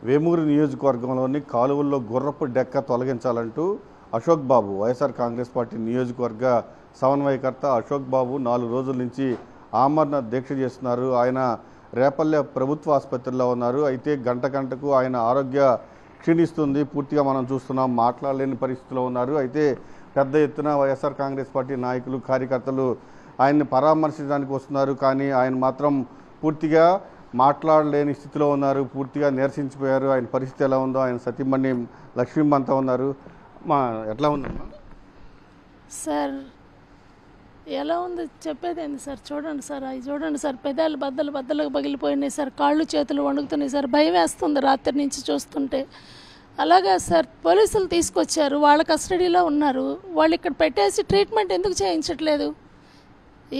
వేమూరు నియోజకవర్గంలోని కాలువల్లో గుర్రపు డెక్క తొలగించాలంటూ అశోక్ బాబు వైఎస్ఆర్ కాంగ్రెస్ పార్టీ నియోజకవర్గ సమన్వయకర్త అశోక్ బాబు 4 రోజుల నుంచి ఆమరణ దీక్ష చేస్తున్నారు. ఆయన రేపల్లె ప్రభుత్వ ఆసుపత్రిలో ఉన్నారు. అయితే గంటకు ఆయన ఆరోగ్య క్షీణిస్తుంది. పూర్తిగా మనం చూస్తున్నాం, మాట్లాడలేని పరిస్థితిలో ఉన్నారు. అయితే పెద్ద ఎత్తున వైఎస్ఆర్ కాంగ్రెస్ పార్టీ నాయకులు, కార్యకర్తలు ఆయన్ని పరామర్శించడానికి వస్తున్నారు. కానీ ఆయన మాత్రం పూర్తిగా మాట్లాడలేని స్థితిలో ఉన్నారు. పూర్తిగా నీరసించిపోయారు. ఆయన పరిస్థితి ఎలా ఉందో, ఆయన సతీమణి లక్ష్మీమంతా ఉన్నారు. ఎట్లా ఉందమ్మా? సార్ ఎలా ఉంది చెప్పేదేంది సార్? చూడండి సార్, అవి చూడండి సార్, పెదాలు బద్దలకు పగిలిపోయినాయి సార్, కాళ్ళు చేతులు వణుకుతున్నాయి సార్, భయం వేస్తుంది రాత్రి నుంచి చూస్తుంటే. అలాగే సార్ పోలీసులు తీసుకొచ్చారు, వాళ్ళ కస్టడీలో ఉన్నారు. వాళ్ళు ఇక్కడ పెట్టేసి ట్రీట్మెంట్ ఎందుకు చేయించట్లేదు?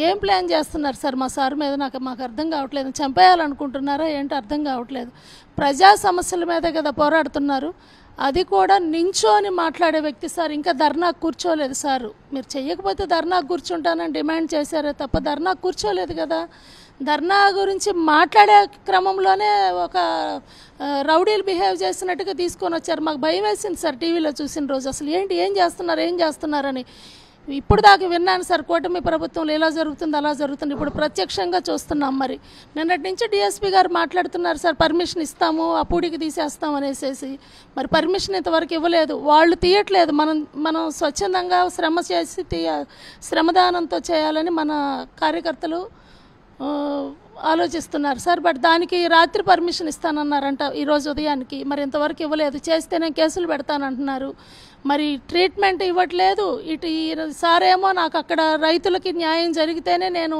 ఏం ప్లాన్ చేస్తున్నారు సార్ మా సార్ మీద? మాకు అర్థం కావట్లేదు. చంపేయాలనుకుంటున్నారా ఏంటి అర్థం కావట్లేదు. ప్రజా సమస్యల మీద కదా పోరాడుతున్నారు, అది కూడా నించోని మాట్లాడే వ్యక్తి సార్. ఇంకా ధర్నాకు కూర్చోలేదు సార్. మీరు చెయ్యకపోతే ధర్నాకు కూర్చుంటానని డిమాండ్ చేశారే తప్ప ధర్నాకు కూర్చోలేదు కదా. ధర్నా గురించి మాట్లాడే క్రమంలోనే ఒక రౌడీలు బిహేవ్ చేసినట్టుగా తీసుకొని వచ్చారు. మాకు భయం వేసింది సార్ టీవీలో చూసిన రోజు. అసలు ఏం చేస్తున్నారని ఇప్పుడు దాకా విన్నాను సార్. కూటమి ప్రభుత్వంలో ఎలా జరుగుతుంది అలా జరుగుతుంది. ఇప్పుడు ప్రత్యక్షంగా చూస్తున్నాం. మరి నిన్నటి నుంచి డిఎస్పీ గారు మాట్లాడుతున్నారు సార్, పర్మిషన్ ఇస్తాము, ఆ పూడికి తీసేస్తాం అనేసి. మరి పర్మిషన్ ఇంతవరకు ఇవ్వలేదు, వాళ్ళు తీయట్లేదు. మనం స్వచ్ఛందంగా శ్రమదానంతో చేయాలని మన కార్యకర్తలు ఆలోచిస్తున్నారు సార్. బట్ దానికి రాత్రి పర్మిషన్ ఇస్తానన్నారంట ఈరోజు ఉదయానికి. మరి ఇంతవరకు ఇవ్వలేదు. చేస్తేనే కేసులు పెడతానంటున్నారు. మరి ట్రీట్మెంట్ ఇవ్వట్లేదు. ఇటు సార్ ఏమో నాకు అక్కడ రైతులకి న్యాయం జరిగితేనే నేను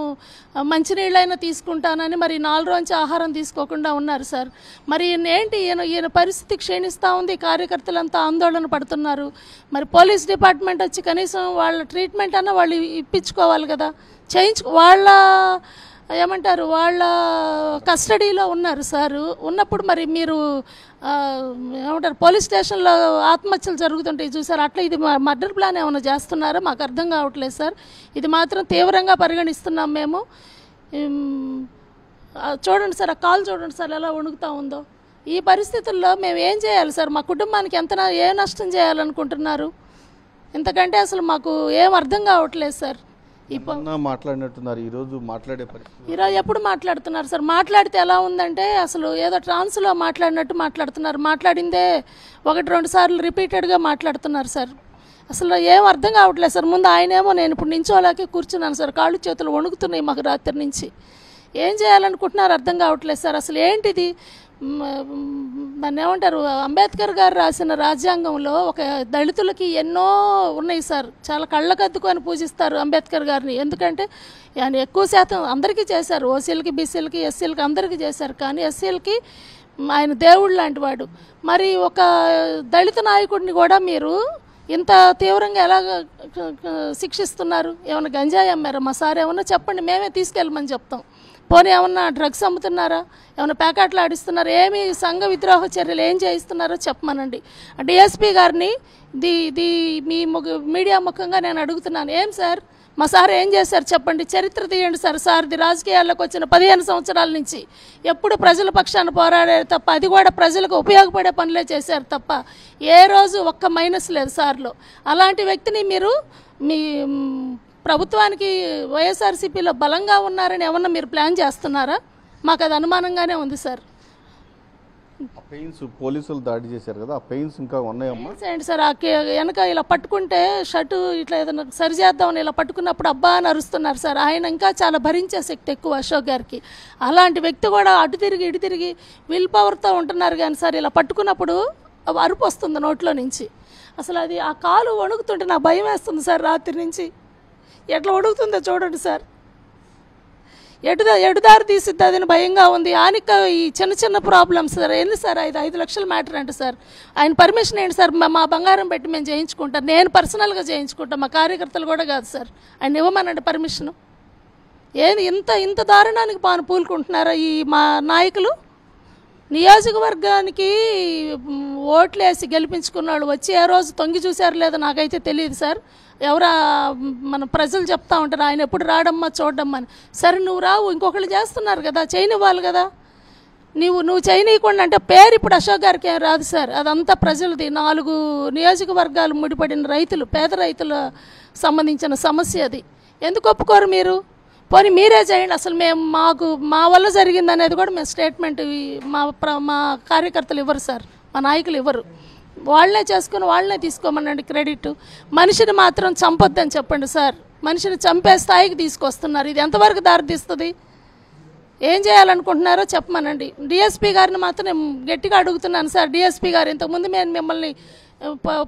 మంచినీళ్ళైనా తీసుకుంటానని మరి 4 రోజు ఆహారం తీసుకోకుండా ఉన్నారు సార్. మరి ఈయన పరిస్థితి క్షీణిస్తూ ఉంది. కార్యకర్తలంతా ఆందోళన పడుతున్నారు. మరి పోలీస్ డిపార్ట్మెంట్ వచ్చి కనీసం వాళ్ళ ట్రీట్మెంట్ అన్నా వాళ్ళు ఇప్పించుకోవాలి కదా, వాళ్ళ వాళ్ళ కస్టడీలో ఉన్నారు సార్. ఉన్నప్పుడు మరి మీరు పోలీస్ స్టేషన్లో ఆత్మహత్యలు జరుగుతుంటాయి చూసారు, అట్లా ఇది మర్డర్ ప్లాన్ ఏమైనా చేస్తున్నారో మాకు అర్థం కావట్లేదు సార్. ఇది మాత్రం తీవ్రంగా పరిగణిస్తున్నాం మేము. చూడండి సార్, ఆ కాల్ చూడండి సార్ ఎలా వణుకుతూ ఉందో. ఈ పరిస్థితుల్లో మేము ఏం చేయాలి సార్? మా కుటుంబానికి ఏ నష్టం చేయాలనుకుంటున్నారు? ఇంతకంటే అసలు మాకు ఏం అర్థం కావట్లేదు సార్. మాట్లాడినట్టున్నారు ఈరోజు ఎప్పుడు మాట్లాడుతున్నారు సార్? మాట్లాడితే ఎలా ఉందంటే అసలు ఏదో ట్రాన్స్లో మాట్లాడినట్టు మాట్లాడుతున్నారు. మాట్లాడిందే 1-2 సార్లు రిపీటెడ్గా మాట్లాడుతున్నారు సార్. అసలు ఏం అర్థం కావట్లేదు సార్. ముందు ఆయనేమో నేను ఇప్పుడు నించోలాగే కూర్చున్నాను సార్, కాళ్ళు చేతులు వణుకుతున్నాయి మాకు రాత్రి నుంచి. ఏం చేయాలనుకుంటున్నారు అర్థం కావట్లేదు సార్. అసలు ఏంటిది? దాన్ని ఏమంటారు, అంబేద్కర్ గారు రాసిన రాజ్యాంగంలో ఒక దళితులకి ఎన్నో ఉన్నాయి సార్. చాలా కళ్ళకద్దుకొని పూజిస్తారు అంబేద్కర్ గారిని. ఎందుకంటే ఆయన ఎక్కువ శాతం అందరికీ చేశారు, ఓసీలకి, బీసీలకి, ఎస్సీలకి అందరికీ చేశారు. కానీ ఎస్సీలకి ఆయన దేవుడు లాంటి వాడు. మరి ఒక దళిత నాయకుడిని కూడా మీరు ఇంత తీవ్రంగా ఎలా శిక్షిస్తున్నారు? ఏమైనా గంజాయి అమ్మారా మా సార్? ఏమన్నా చెప్పండి, మేమే తీసుకెళ్ళమని చెప్తాం. పోనీ ఏమన్నా డ్రగ్స్ అమ్ముతున్నారా? ఏమైనా ప్యాకెట్లు ఆడిస్తున్నారా? ఏమి సంఘ విద్రోహ చర్యలు ఏం చేయిస్తున్నారో చెప్పమనండి. డిఎస్పీ గారిని మీ మీడియా ముఖంగా నేను అడుగుతున్నాను. ఏం సార్ మా సార్ ఏం చేశారు చెప్పండి, చరిత్ర తీయండి సార్. సార్ది రాజకీయాల్లోకి వచ్చిన 15 సంవత్సరాల నుంచి ఎప్పుడు ప్రజల పక్షాన పోరాడారు తప్ప, అది కూడా ప్రజలకు ఉపయోగపడే పనులే చేశారు తప్ప ఏ రోజు ఒక్క మైనస్ లేదు సార్లో. అలాంటి వ్యక్తిని మీరు మీ ప్రభుత్వానికి వైఎస్ఆర్సీపీలో బలంగా ఉన్నారని ఏమన్నా మీరు ప్లాన్ చేస్తున్నారా? మాకు అది అనుమానంగానే ఉంది సార్. పోలీసులు దాడి చేశారు కదా, ఆ పెయిన్స్ ఇంకా ఉన్నాయమ్మా? ఏంటి సార్, వెనక ఇలా పట్టుకుంటే షర్టు ఇట్లా ఏదైనా సరి చేద్దామని ఇలా పట్టుకున్నప్పుడు అబ్బా అని అరుస్తున్నారు సార్. ఆయన ఇంకా చాలా భరించే శక్తి ఎక్కువ అశోక్ గారికి. అలాంటి వ్యక్తి కూడా అటు తిరిగి ఇటు తిరిగి విల్ పవర్తో ఉంటున్నారు. కానీ సార్ ఇలా పట్టుకున్నప్పుడు అరుపు వస్తుంది నోట్లో నుంచి. అసలు అది ఆ కాలు వణుకుతుంటే నాకు భయం వేస్తుంది సార్. రాత్రి నుంచి ఎట్లా వణుకుతుందో చూడండి సార్. ఎటుదారి తీసిద్ది అదని భయంగా ఉంది. ఆనిక ఈ చిన్న ప్రాబ్లమ్స్ సార్. ఏంది సార్ 5 లక్షల మ్యాటర్ అంటే సార్, ఆయన పర్మిషన్ ఏంటి సార్? మా బంగారం పెట్టి మేము చేయించుకుంటాం, నేను పర్సనల్గా చేయించుకుంటాం, మా కార్యకర్తలు కూడా కాదు సార్. ఆయన ఇవ్వమనండి పర్మిషను. ఏది ఇంత దారుణానికి పూనుకుంటున్నారా ఈ మా నాయకులు? నియోజకవర్గానికి ఓట్లేసి గెలిపించుకున్న వాళ్ళు వచ్చి ఏ రోజు తొంగి చూశారు లేదో నాకైతే తెలియదు సార్. మన ప్రజలు చెప్తా ఉంటారు ఆయన ఎప్పుడు రాడమ్మా చూడమ్మా అని. సరే నువ్వు రావు, ఇంకొకళ్ళు చేస్తున్నారు కదా, చేయనివ్వాలి కదా. నువ్వు చేయనీయకుండా అంటే పేరు ఇప్పుడు అశోక్ గారికి ఏం రాదు సార్, అదంతా ప్రజలది. 4 నియోజకవర్గాలు ముడిపడిన రైతులు, పేద రైతుల సంబంధించిన సమస్య అది. ఎందుకు ఒప్పుకోరు మీరు? పోనీ మీరే చేయండి. అసలు మా వల్ల జరిగింది అనేది కూడా మేము స్టేట్మెంట్ మా కార్యకర్తలు ఇవ్వరు సార్, మా నాయకులు ఇవ్వరు. వాళ్ళనే చేసుకుని వాళ్ళనే తీసుకోమనండి క్రెడిట్. మనిషిని మాత్రం చంపొద్దని చెప్పండి సార్. మనిషిని చంపే స్థాయికి తీసుకొస్తున్నారు. ఇది ఎంతవరకు దారితీస్తుంది? ఏం చేయాలనుకుంటున్నారో చెప్పమనండి. డిఎస్పీ గారిని మాత్రం నేను గట్టిగా అడుగుతున్నాను సార్. డిఎస్పీ గారు ఇంతకుముందు మేము మిమ్మల్ని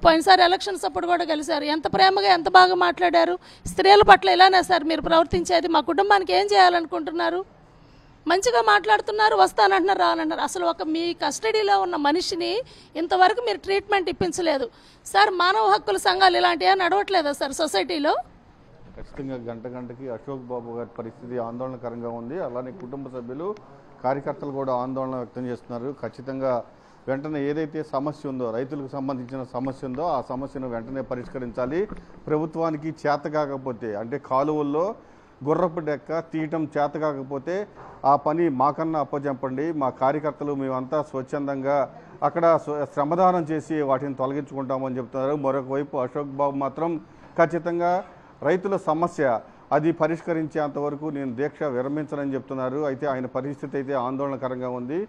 పోయినసారి ఎలక్షన్స్ అప్పుడు కూడా కలిశారు. ఎంత ప్రేమగా ఎంత బాగా మాట్లాడారు. స్త్రీల పట్ల ఇలానే సార్ మీరు ప్రవర్తించేది. మా కుటుంబానికి ఏం చేయాలనుకుంటున్నారు? మంచిగా మాట్లాడుతున్నారు, వస్తానంటున్నారు, రానంటున్నారు. అసలు మీ కస్టడీలో ఉన్న మనిషిని ఇంతవరకు మీరు ట్రీట్మెంట్ ఇప్పించలేదు సార్. మానవ హక్కుల సంఘాలు ఇలాంటివి నడవట్లేదా సార్ సొసైటీలో? ఖచ్చితంగా గంటకి అశోక్ బాబు గారి పరిస్థితి ఆందోళనకరంగా ఉంది. అలానే కుటుంబ సభ్యులు, కార్యకర్తలు కూడా ఆందోళన వ్యక్తం చేస్తున్నారు. ఖచ్చితంగా వెంటనే ఏదైతే సమస్య ఉందో, రైతులకు సంబంధించిన సమస్య ఉందో ఆ సమస్యను వెంటనే పరిష్కరించాలి. ప్రభుత్వానికి చేత కాకపోతే, అంటే కాలువల్లో గుర్రపు డెక్క తీయటం చేత కాకపోతే ఆ పని మాకన్నా అప్పచెప్పండి. మా కార్యకర్తలు మేమంతా స్వచ్ఛందంగా అక్కడ శ్రమదానం చేసి వాటిని తొలగించుకుంటామని చెప్తున్నారు. మరొక వైపు అశోక్ బాబు మాత్రం ఖచ్చితంగా రైతుల సమస్య అది పరిష్కరించేంత వరకు నేను దీక్ష విరమించనని చెప్తున్నారు. అయితే ఆయన పరిస్థితి అయితే ఆందోళనకరంగా ఉంది.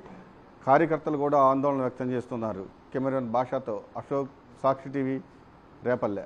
కార్యకర్తలు కూడా ఆందోళన వ్యక్తం చేస్తున్నారు. కెమెరామెన్ భాషతో అశోక్, సాక్షి టీవీ, రేపల్లె.